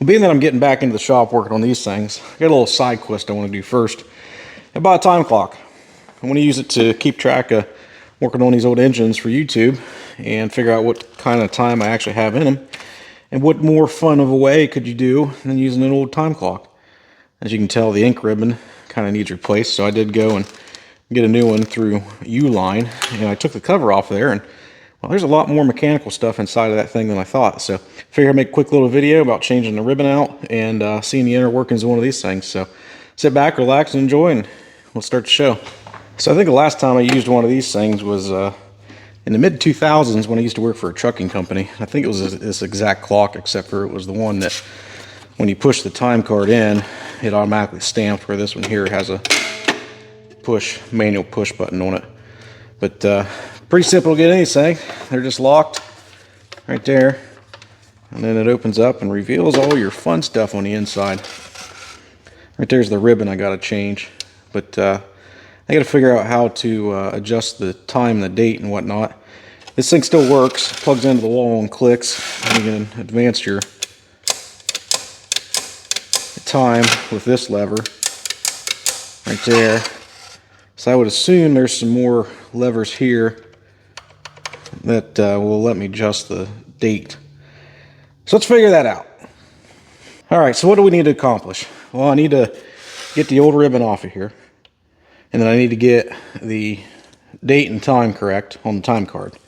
Being that I'm getting back into the shop working on these things, I got a little side quest I want to do first. I bought a time clock. I want to use it to keep track of working on these old engines for YouTube and figure out what kind of time I actually have in them. And what more fun of a way could you do than using an old time clock? As you can tell, the ink ribbon kind of needs replaced, so I did go and get a new one through Uline, and I took the cover off there, and well, there's a lot more mechanical stuff inside of that thing than I thought. So I figured I'd make a quick little video about changing the ribbon out and seeing the inner workings of one of these things. So sit back, relax, and enjoy, and we'll start the show. So I think the last time I used one of these things was in the mid-2000s when I used to work for a trucking company. I think it was this exact clock, except for it was the one that when you push the time card in, it automatically stamped, where this one here has a manual push button on it. But pretty simple to get anything. They're just locked right there, and then it opens up and reveals all your fun stuff on the inside. Right there's the ribbon I gotta change, but I gotta figure out how to adjust the time, the date, and whatnot. This thing still works, plugs into the wall and clicks, and you can advance your time with this lever right there. So I would assume there's some more levers here that will let me adjust the date. So let's figure that out. Alright, so what do we need to accomplish? Well, I need to get the old ribbon off of here, and then I need to get the date and time correct on the time card.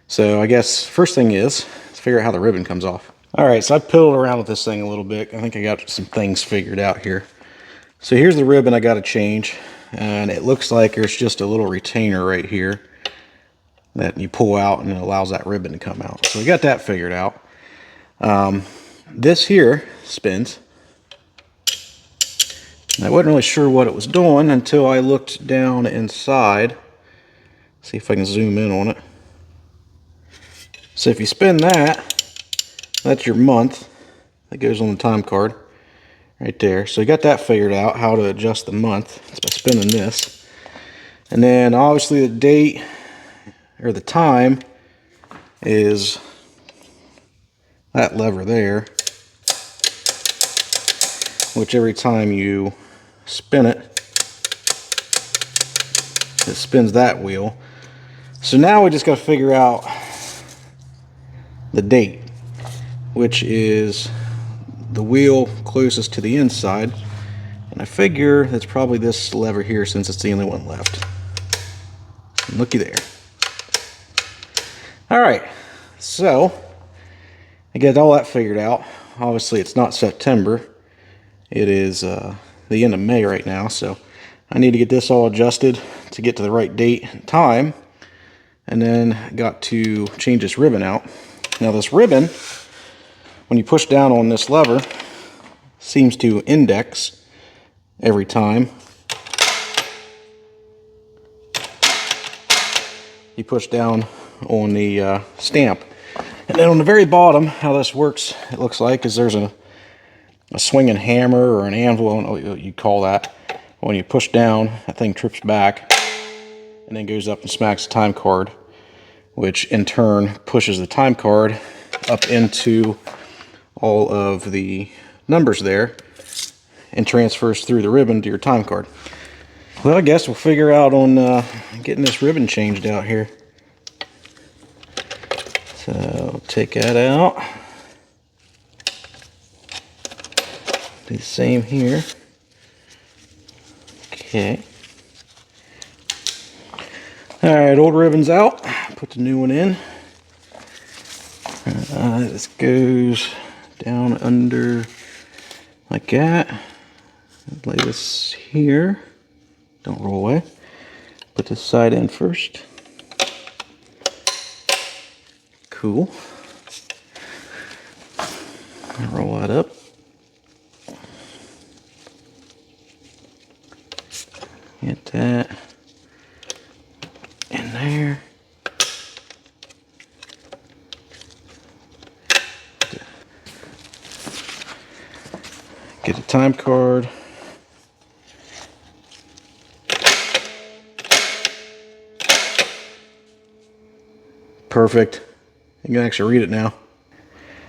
So I guess first thing is let's figure out how the ribbon comes off. Alright, so I piddled around with this thing a little bit. I think I got some things figured out here. So here's the ribbon I got to change, and it looks like there's just a little retainer right here that you pull out and it allows that ribbon to come out. So we got that figured out. This here spins. And I wasn't really sure what it was doing until I looked down inside. See if I can zoom in on it. So if you spin that, that's your month that goes on the time card right there. So you got that figured out, how to adjust the month. It's by spinning this. And then obviously the date or the time is that lever there, which every time you spin it, it spins that wheel. So now we just got to figure out the date, which is the wheel closest to the inside, and I figure that's probably this lever here since it's the only one left. And looky there. Alright, so I get all that figured out. Obviously it's not September, it is the end of May right now, so I need to get this all adjusted to get to the right date and time, and then got to change this ribbon out. Now this ribbon, when you push down on this lever, seems to index every time you push down on the stamp. And then on the very bottom, how this works, it looks like, is there's a swinging hammer or an anvil, I don't know what you call that. When you push down, that thing trips back and then goes up and smacks the time card, which in turn pushes the time card up into all of the numbers there and transfers through the ribbon to your time card. Well, I guess we'll figure out on getting this ribbon changed out here. So take that out. Do the same here. Okay. Alright, old ribbon's out. Put the new one in. This goes down under like that. Lay this here. Don't roll away. Put this side in first. Cool. Roll that up. Get that in there. Get a time card. Perfect. You can actually read it now.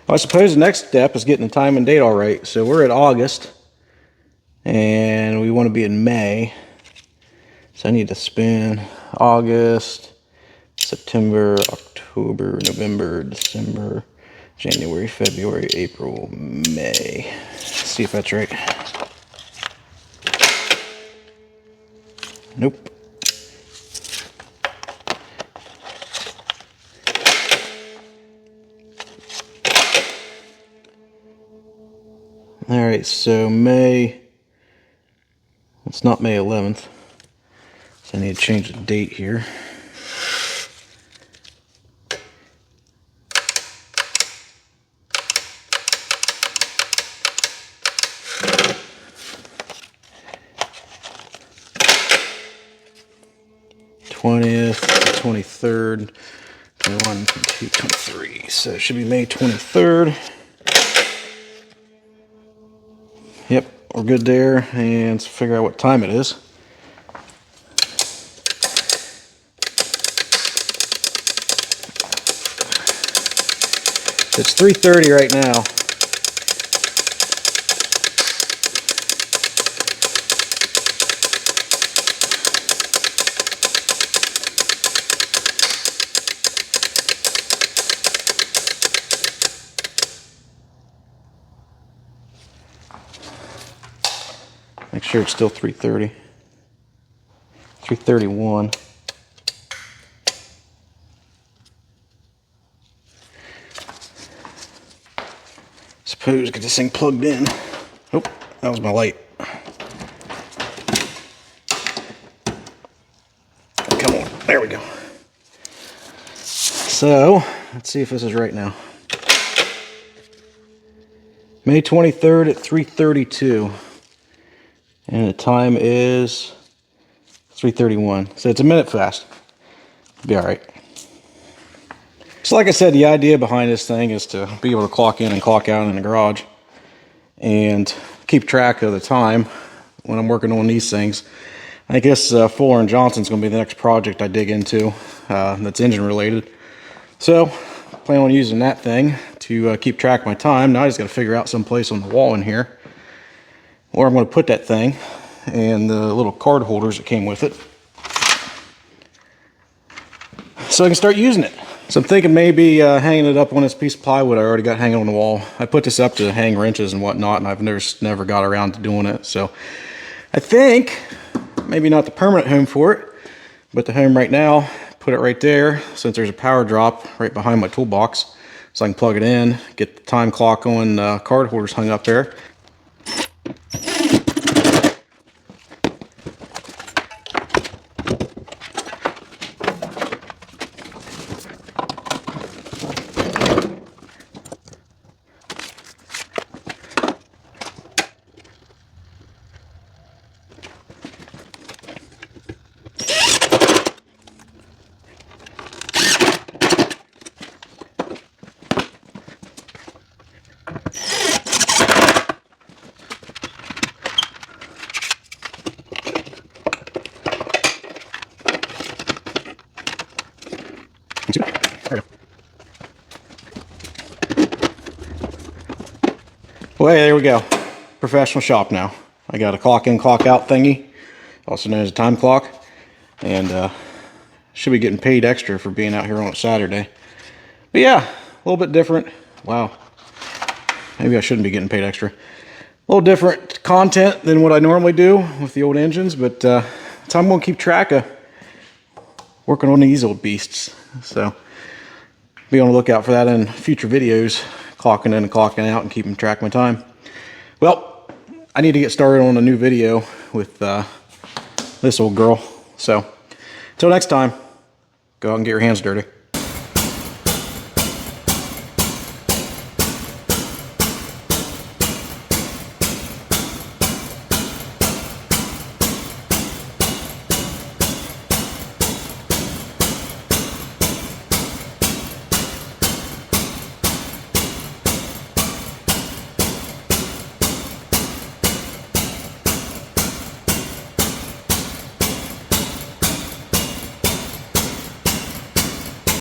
I suppose the next step is getting the time and date all right. So we're at August, and we want to be in May. So I need to spin August, September, October, November, December, January, February, April, May. Let's see if that's right. Nope. All right, so May, it's not May 11th, so I need to change the date here. th, 23rd, 21, 22, 23. So it should be May 23rd. Yep, we're good there. And let's figure out what time it is. It's 3:30 right now. Make sure it's still 3:30. 3:31. Suppose get this thing plugged in. Oh, that was my light. Come on, there we go. So, let's see if this is right now. May 23rd at 3:32. And the time is 3:31. So it's a minute fast. Be all right. So like I said, the idea behind this thing is to be able to clock in and clock out in the garage and keep track of the time when I'm working on these things. I guess Fuller & Johnson's going to be the next project I dig into that's engine related. So I plan on using that thing to keep track of my time. Now I just got to figure out some place on the wall in here where I'm going to put that thing and the little card holders that came with it, so I can start using it. So I'm thinking maybe hanging it up on this piece of plywood I already got hanging on the wall. I put this up to hang wrenches and whatnot, and I've never got around to doing it. So I think maybe not the permanent home for it, but the home right now, put it right there since there's a power drop right behind my toolbox, so I can plug it in, get the time clock on card holders hung up there. Well, hey, there we go. Professional shop now. I got a clock in, clock out thingy, also known as a time clock, and should be getting paid extra for being out here on a Saturday. But yeah, a little bit different. Wow. Maybe I shouldn't be getting paid extra. A little different content than what I normally do with the old engines, but so I'm going to keep track of working on these old beasts. So be on the lookout for that in future videos, clocking in and clocking out and keeping track of my time. Well, I need to get started on a new video with this old girl. So until next time, go out and get your hands dirty.